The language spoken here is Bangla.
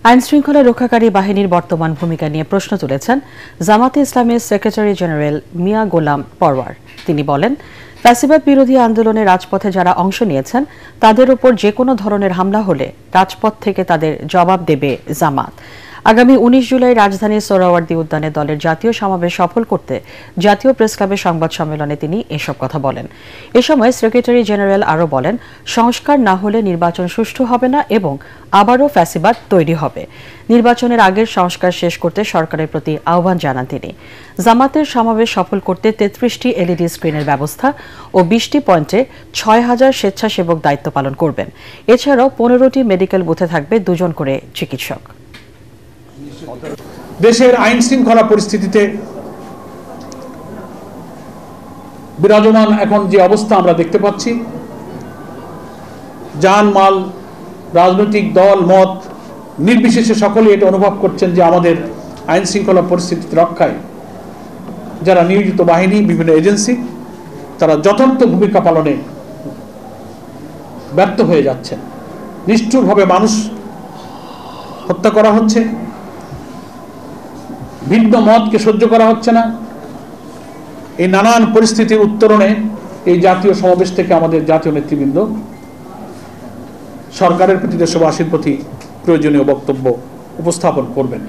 আইনশৃঙ্খলা রক্ষাকারী বাহিনীর বর্তমান ভূমিকা নিয়ে প্রশ্ন তুলেছেন জামাতে ইসলামের সেক্রেটারি জেনারেল মিয়া গোলাম পরওয়ার। তিনি বলেন, ফ্যাসিবাদ বিরোধী আন্দোলনে রাজপথে যারা অংশ নিয়েছেন তাদের উপর যে কোনো ধরনের হামলা হলে রাজপথ থেকে তাদের জবাব দেবে জামাত। আগামী 19 জুলাই রাজধানীর সোহরাওয়ার্দী উদ্যানে দলের জাতীয় সমাবেশ সফল করতে জাতীয় প্রেসক্লাবের সংবাদ সম্মেলনে তিনি এসব কথা বলেন। এ সময় সেক্রেটারি জেনারেল আরও বলেন, সংস্কার না হলে নির্বাচন সুষ্ঠু হবে না এবং আবারও ফ্যাসিবাদ তৈরি হবে। নির্বাচনের আগের সংস্কার শেষ করতে সরকারের প্রতি আহ্বান জানান তিনি। জামাতের সমাবেশ সফল করতে 33টি এলইডি স্ক্রিনের ব্যবস্থা ও 20টি পয়েন্টে 6000 স্বেচ্ছাসেবক দায়িত্ব পালন করবেন। এছাড়াও 15টি মেডিকেল বুথে থাকবে 2 জন করে চিকিৎসক। দেশের আইন শৃঙ্খলা পরিস্থিতিতে বিরাজমান এখন যে অবস্থা আমরা দেখতে পাচ্ছি, জানমাল, রাজনৈতিক দল মত নির্বিশেষে সকলেই এটা অনুভব করছেন যে আমাদের আইন শৃঙ্খলা পরিস্থিতি রক্ষায় যারা নিয়োজিত বাহিনী, বিভিন্ন এজেন্সি, তারা যথার্থ ভূমিকা পালনে ব্যর্থ হয়ে যাচ্ছেন। নিষ্ঠুরভাবে মানুষ হত্যা করা হচ্ছে, ভিন্ন মতকে সহ্য করা হচ্ছে না। এই নানান পরিস্থিতির উত্তরণে এই জাতীয় সমাবেশ থেকে আমাদের জাতীয় নেতৃবৃন্দ সরকারের প্রতি, দেশবাসীর প্রতি প্রয়োজনীয় বক্তব্য উপস্থাপন করবেন।